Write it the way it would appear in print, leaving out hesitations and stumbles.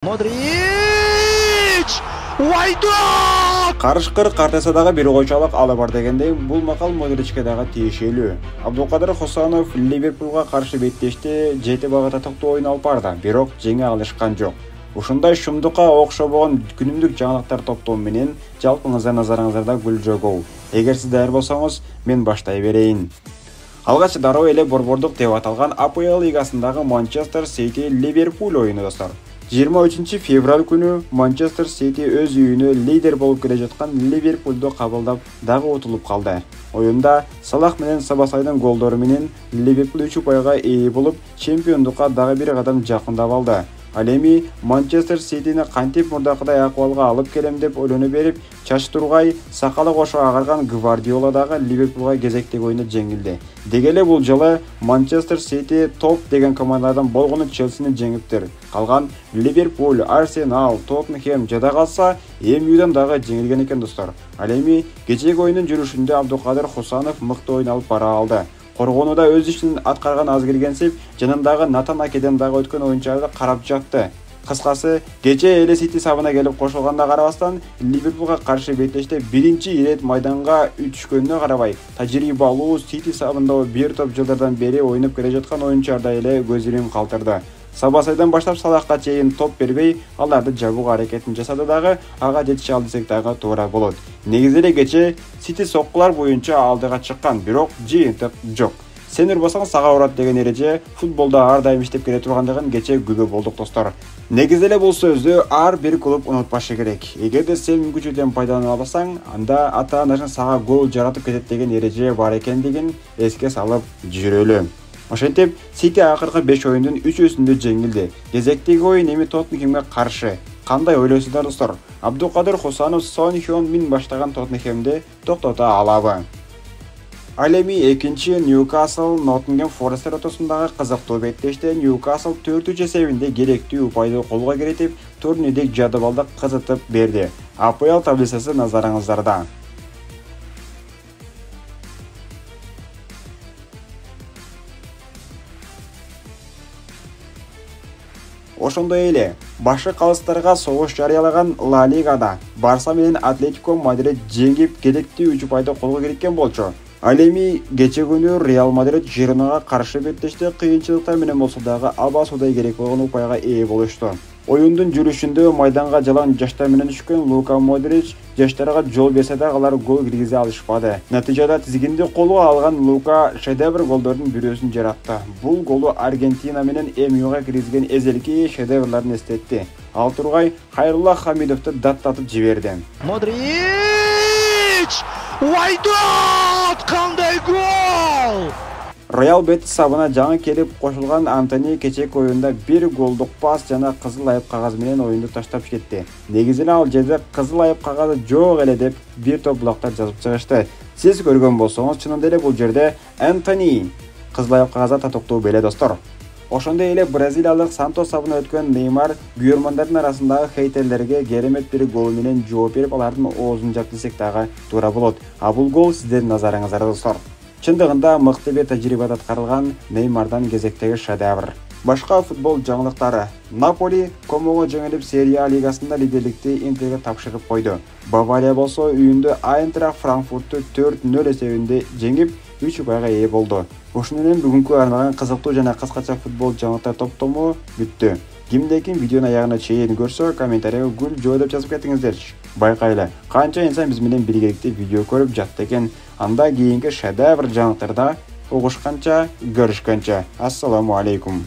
Modric! Waydock! Карышкыр картесадагы бир койчолук алы бар дегендей, бул макал Модричке дагы тиешелүү. Абдулкадыр Хосанов Ливерпулга каршы беттешти 7 багыта токтуу оюн алып барды, бирок жеңе алышкан жок. Ушундай шумдукка окшобогон күнүмдүк жаңылыктар топтому менен жалпыңызда назарыңыздарда Гүлжө Гол. Эгер сиз даяр болсоңуз, мен баштай берейин. Алгач дароо эле борбордук деп аталган АПЛ лигасындагы Манчестер Сити Ливерпуль оюну достор. 23 февраль күнү Манчестер Сити өз үйүнө лидер болуп келе жаткан Ливерпулду кабылдап дагы утулуп калды. Оюнда Салах менен Сабасайдын голдору менен Ливерпуль 3 упайга ээ болуп, чемпиондукка дагы бир кадам жакындап алды. Ал эми Манчестер Ситини кантип мурдакыдай акыбалга алып келем деп ойлону берип, чач тургай, сакалы кошо агарган Гвардиола дагы Ливерпулга кезектеги оюнда жеңилди. Дегеле бул жолу Манчестер Сити топ деген командалардан болгону Челсини жеңиптир. Калган Ливерпуль, Арсенал, Тоттенхэм жада калса, МЮдан дагы жеңилген экен достор. Ал эми кечеги оюндун жүрүшүндө Абдулкадыр Хосанов мыкты оюн алып бара алды. Коргонуда өз ишин аткарган аз келгенсип, жанындагы Натан Акеден дагы өткөн оюнчуларды карап жатты. Кыскасы, кече эле Сити сабына келип кошулганда карабастан, Ливерпулга каршы беттеште биринчи ирет майданга түшкөнүнө карабай, тажрыйбалуу Сити сабында бир топ жылдардан бери ойноп келе жаткан оюнчуларда эле көзүрүн калтырды. Сабасайдан баштап Салахка чейин топ бербей, аларды жабууга аракетин жасады дагы, ага жетише алды десек дагы туура болот. Негизи эле кече Сити соккулар боюнча алдыга чыккан, бирок жыйынтык жок. Сен урбасаң сага урат деген эреже футболдо ар дайым иштеп келе тургандыгын кече күбө болдук достор. Негизи эле бул сөздү ар бир клуб унутпашы керек. Эгерде сен мүмкүнчүлүктөн пайдалана албасаң, анда ата-анашың сага гол жаратып кетет деген эреже бар экендигин эске салып жүрөлү. Ошентип, Сити акыркы 5 оюндун 3-өсүндө жеңилди. Кезектеги оюн эми Тоттенхемге каршы. Кандай ойлойсуздар достор? Абдулкадыр Хосанов Сон Хён Мин баштаган Тоттенхемди токтото алабы? Ал эми экинчи Ньюкасл Ноттингем Форестер ортосундагы кызыктуу беттеште Ньюкасл 4 эсебинде керектүү упайды колго киритип, турнирдик жадыбалды кызытып берди. АПЛ таблицасы назарыңыздарда. Ошондой эле башкы калыстарга согуш жарыялаган Ла Лигада Барса менен Атлетико Мадрид жеңип керектүү 3 упайды колго кириткен болчу. Ал эми кече күнү Реал Мадрид Жиронага каршы беттеште кыйынчылыктар менен болсо дагы аба судай керек болгон упайга ээ болушту. Оюндун жүрүшүндө майданга жалаң жаштар менен түшкөн Лука Модрич жаштарга жол берсе да алар гол киргизе алышпады. Натыйжада тизгинди колго алган Лука шедевр голдордун бирөөсүн жаратты. Бул голу Аргентина менен МЮга киргизген эзелки шедеврларын эстетти. Ал тургай Хайрулла Хамидовду даттатып жиберди. Modric! Waydock! Кандай гол! Реал Бетис сабына жаңы келип кошулган Антони кечеки оюнда бир голдук пас жана кызыл айып кагаз менен оюнду таштап кетти. Негизи ал жерде кызыл айып кагазы жок эле деп бир топ булактар жазып чыгышты. Сиз көргөн болсоңуз, чынында эле бул жерде Антони кызыл айып кагаза татыктуу беле достор. Ошондой эле бразилиялык Сантос сабына өткөн Неймар күйөрмандардын арасындагы хейтерлерге керемет бир гол менен жооп берип, алардын оозун жапты десек дагы туура болот. А бул гол сиздердин назарыңыздарда достор. Чындыгында мыкты бир тажрыйбада аткарылган Неймардан кезектеги шедевр. Башка футбол жаңылыктары. Наполи Комого жеңилип Серия А лигасында лидерликти Интерге тапшырып койду. Бавария болсо үйүндө Айнтрахт Франкфуртту 4-0 эсебинде жеңип 3 упайга ээ болду. Ушуну менен бүгүнкү арналган кызыктуу жана кыскача футбол жаңылыктар топтому бүттү. Кимде ким видеонун аягына чейин көрсө, комментарийге Гүлжө деп жазып кетиңиздерчи. Байкайлы, канча инсан биз менен биргеликте видео көрүп жатты экен. Анда кийинки шедевр жаңылыктарда угушканча, көрүшкөнчө. Ассаламу алейкум.